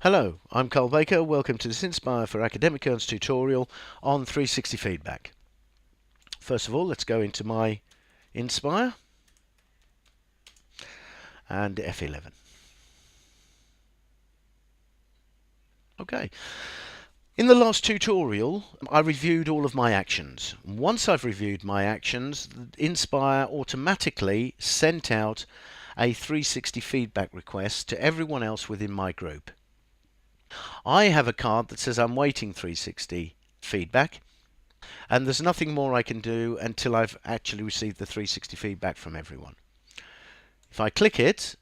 Hello, I'm Carl Baker. Welcome to this Inspire for Academic Earns tutorial on 360 feedback. First of all, let's go into my Inspire and F11. Okay. In the last tutorial, I reviewed all of my actions. Once I've reviewed my actions, Inspire automatically sent out a 360 feedback request to everyone else within my group. I have a card that says I'm waiting 360 feedback, and there's nothing more I can do until I've actually received the 360 feedback from everyone. If I click it,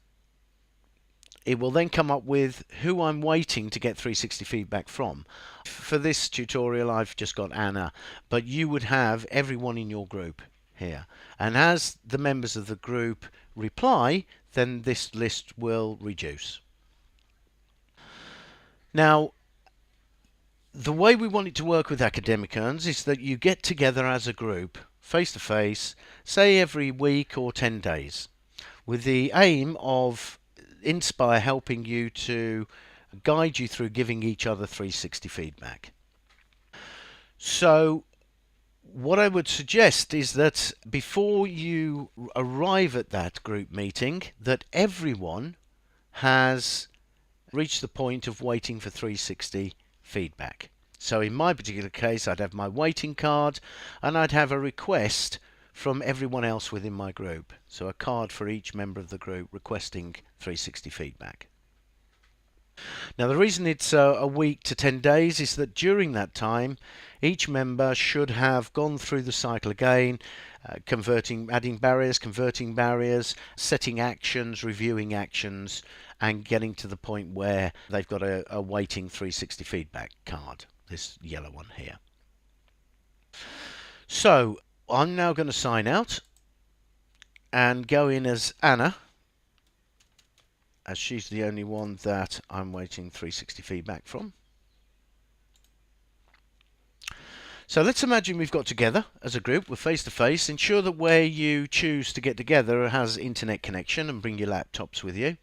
it will then come up with who I'm waiting to get 360 feedback from. For this tutorial, I've just got Anna, but you would have everyone in your group here. And as the members of the group reply, then this list will reduce. Now, the way we want it to work with Academic Earns is that you get together as a group, face to face, say every week or 10 days, with the aim of Inspire helping you to guide you through giving each other 360 feedback. So what I would suggest is that before you arrive at that group meeting, that everyone has reached the point of waiting for 360 feedback. So in my particular case, I'd have my waiting card and I'd have a request from everyone else within my group. So a card for each member of the group requesting 360 feedback. Now the reason it's a week to 10 days is that during that time each member should have gone through the cycle again, adding barriers, converting barriers, setting actions, reviewing actions, and getting to the point where they've got a waiting 360 feedback card, this yellow one here. So I'm now going to sign out and go in as Anna, as she's the only one that I'm waiting 360 feedback from. So let's imagine we've got together as a group, we're face to face. Ensure that where you choose to get together has internet connection and bring your laptops with you.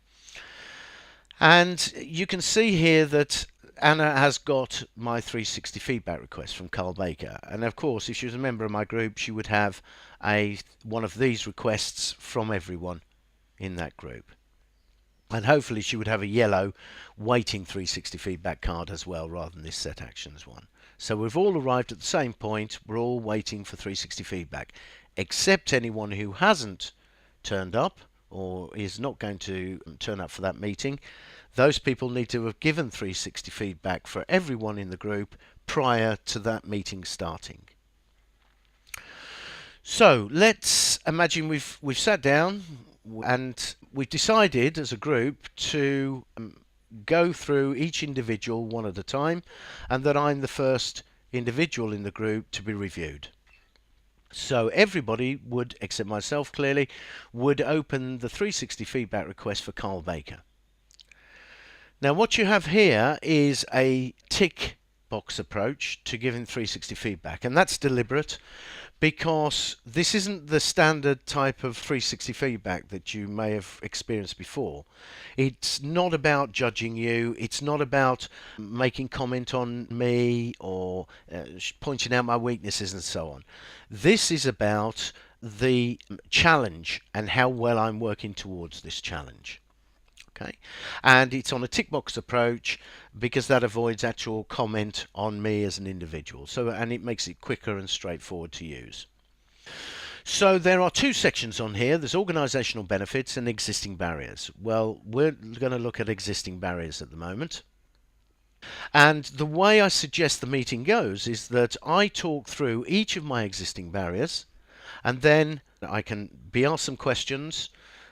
And you can see here that Anna has got my 360 feedback request from Carl Baker. And of course, if she was a member of my group, she would have one of these requests from everyone in that group. And hopefully she would have a yellow waiting 360 feedback card as well, rather than this set actions one. So we've all arrived at the same point. We're all waiting for 360 feedback, except anyone who hasn't turned up or is not going to turn up for that meeting. Those people need to have given 360 feedback for everyone in the group prior to that meeting starting. So let's imagine we've sat down and we've decided as a group to go through each individual one at a time, and that I'm the first individual in the group to be reviewed. So everybody would, except myself clearly, would open the 360 feedback request for Carl Baker. Now what you have here is a tick box approach to giving 360 feedback, and that's deliberate because this isn't the standard type of 360 feedback that you may have experienced before. It's not about judging you, it's not about making comment on me or pointing out my weaknesses and so on. This is about the challenge and how well I'm working towards this challenge. Okay, and it's on a tick box approach because that avoids actual comment on me as an individual. So, and it makes it quicker and straightforward to use. So there are two sections on here. There's organizational benefits and existing barriers. Well, we're going to look at existing barriers at the moment. And the way I suggest the meeting goes is that I talk through each of my existing barriers, and then I can be asked some questions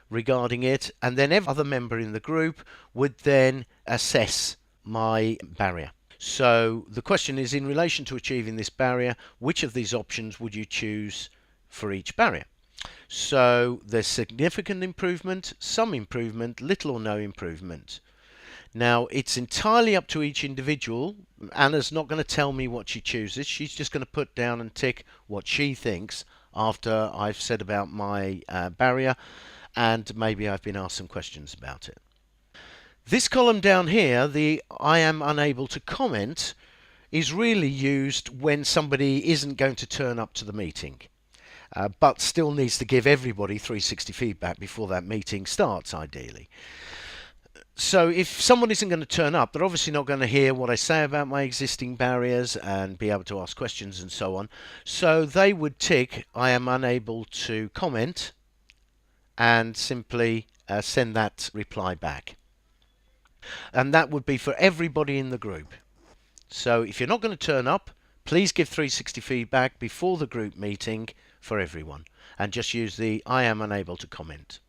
regarding it, and then every other member in the group would then assess my barrier. So the question is, in relation to achieving this barrier, which of these options would you choose for each barrier? So there's significant improvement, some improvement, little or no improvement. Now it's entirely up to each individual. Anna's not going to tell me what she chooses. She's just going to put down and tick what she thinks after I've said about my barrier, and maybe I've been asked some questions about it. This column down here, the I am unable to comment, is really used when somebody isn't going to turn up to the meeting, but still needs to give everybody 360 feedback before that meeting starts, ideally. So if someone isn't going to turn up, they're obviously not going to hear what I say about my existing barriers and be able to ask questions and so on. So they would tick, I am unable to comment, and simply send that reply back. And that would be for everybody in the group. So if you're not going to turn up, please give 360 feedback before the group meeting for everyone, and just use the I am unable to comment.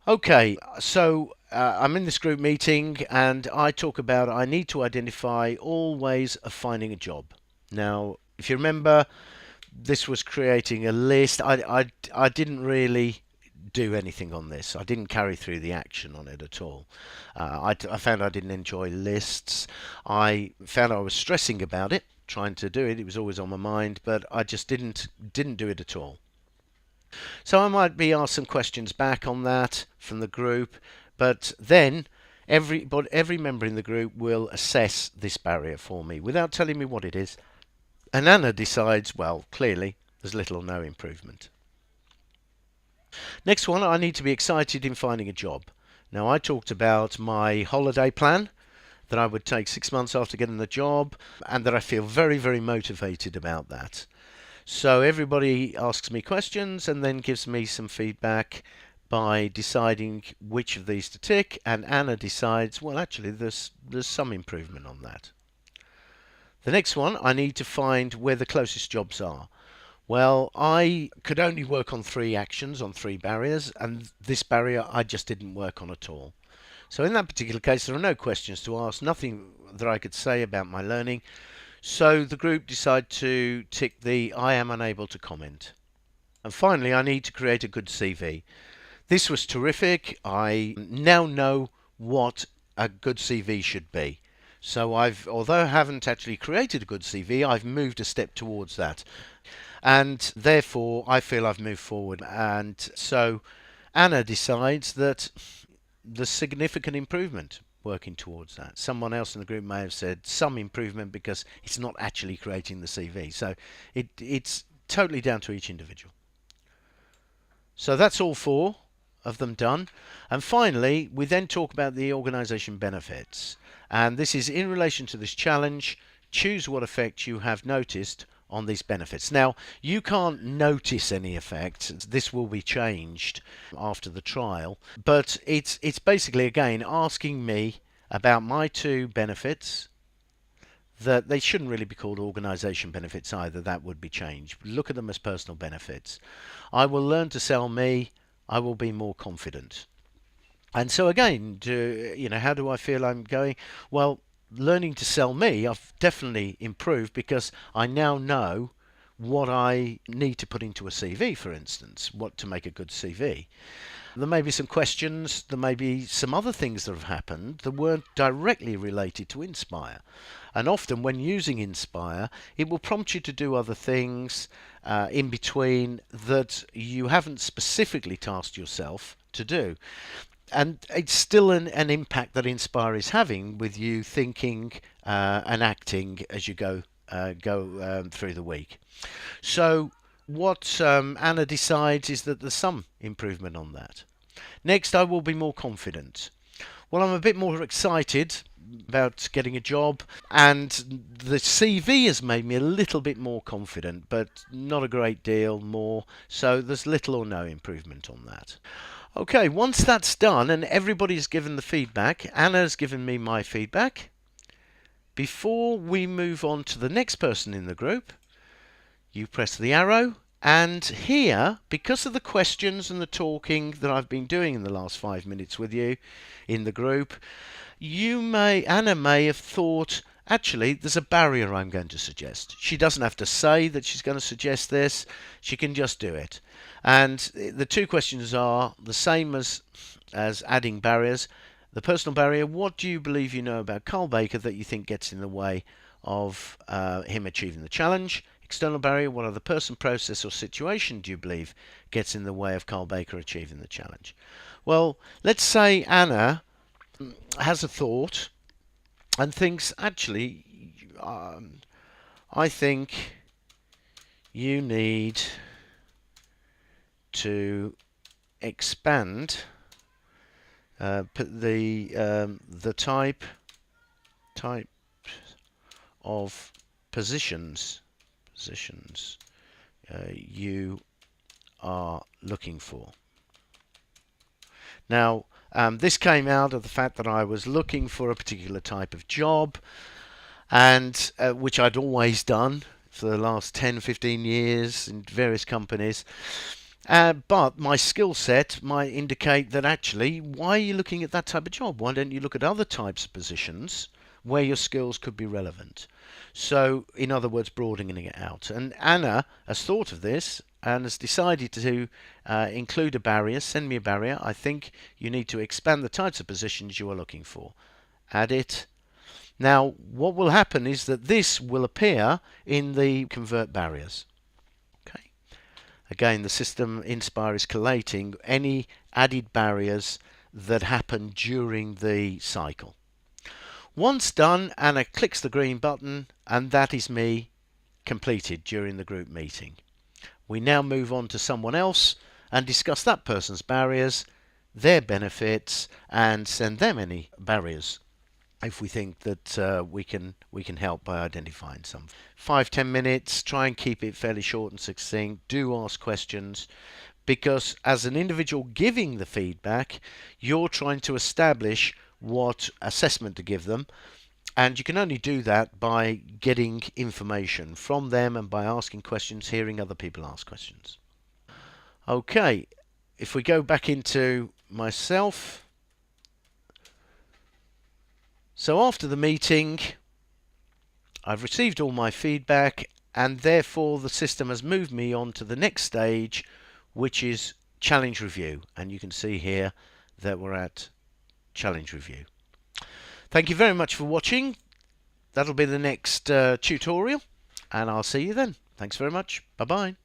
Okay, so I'm in this group meeting and I talk about I need to identify all ways of finding a job. Now, if you remember, this was creating a list. I didn't really do anything on this. I didn't carry through the action on it at all. I found I didn't enjoy lists. I found I was stressing about it, trying to do it. It was always on my mind, but I just didn't do it at all. So I might be asked some questions back on that from the group, but then every member in the group will assess this barrier for me without telling me what it is. And Anna decides, well, clearly there's little or no improvement. Next one, I need to be excited in finding a job. Now, I talked about my holiday plan that I would take 6 months after getting the job, and that I feel very, very motivated about that. So everybody asks me questions and then gives me some feedback by deciding which of these to tick, and Anna decides, well, actually there's some improvement on that. The next one, I need to find where the closest jobs are. Well, I could only work on 3 actions, on 3 barriers, and this barrier I just didn't work on at all. So in that particular case, there are no questions to ask, nothing that I could say about my learning. So the group decide to tick the I am unable to comment. And finally, I need to create a good CV. This was terrific. I now know what a good CV should be. So although I haven't actually created a good CV, I've moved a step towards that. And therefore, I feel I've moved forward. And so Anna decides that there's significant improvement working towards that. Someone else in the group may have said some improvement because it's not actually creating the CV. So it's totally down to each individual. So that's all 4 of them done. And finally, we then talk about the organisation benefits. And this is in relation to this challenge. Choose what effect you have noticed on these benefits. Now, you can't notice any effect. This will be changed after the trial, but it's basically, again, asking me about my 2 benefits, that they shouldn't really be called organisation benefits either. That would be changed. Look at them as personal benefits. I will learn to sell me. I will be more confident. And so again, how do I feel I'm going? Well, learning to sell me, I've definitely improved because I now know what I need to put into a CV, for instance, what to make a good CV. There may be some questions, there may be some other things that have happened that weren't directly related to Inspire. And often when using Inspire, it will prompt you to do other things in between that you haven't specifically tasked yourself to do. And it's still an impact that Inspire is having with you thinking and acting as you go through the week. So what Anna decides is that there's some improvement on that. Next, I will be more confident. Well, I'm a bit more excited about getting a job, and the CV has made me a little bit more confident, but not a great deal more. So there's little or no improvement on that. Okay, once that's done and everybody's given the feedback, Anna's given me my feedback. Before we move on to the next person in the group, you press the arrow, and here, because of the questions and the talking that I've been doing in the last 5 minutes with you in the group, Anna may have thought, actually, there's a barrier I'm going to suggest. She doesn't have to say that she's going to suggest this. She can just do it. And the 2 questions are the same as adding barriers. The personal barrier, what do you believe you know about Carl Baker that you think gets in the way of him achieving the challenge? External barrier, what other person, process or situation do you believe gets in the way of Carl Baker achieving the challenge? Well, let's say Anna has a thought and thinks, actually, I think you need to expand the type of positions you are looking for. Now, this came out of the fact that I was looking for a particular type of job, and which I'd always done for the last 10-15 years in various companies. But my skill set might indicate that, actually, why are you looking at that type of job? Why don't you look at other types of positions where your skills could be relevant? So, in other words, broadening it out. And Anna has thought of this and has decided to include a barrier. Send me a barrier. I think you need to expand the types of positions you are looking for. Add it. Now, what will happen is that this will appear in the convert barriers. Okay. Again, the system Inspire is collating any added barriers that happen during the cycle. Once done, Anna clicks the green button, and that is me completed during the group meeting. We now move on to someone else and discuss that person's barriers, their benefits, and send them any barriers if we think that we can help by identifying some. 5-10 minutes. Try and keep it fairly short and succinct. Do ask questions, because as an individual giving the feedback, you're trying to establish what assessment to give them, and you can only do that by getting information from them and by asking questions, hearing other people ask questions. Okay, if we go back into myself. So after the meeting, I've received all my feedback, and therefore the system has moved me on to the next stage, which is challenge review. And you can see here that we're at challenge review. Thank you very much for watching. That'll be the next tutorial, and I'll see you then. Thanks very much. Bye-bye.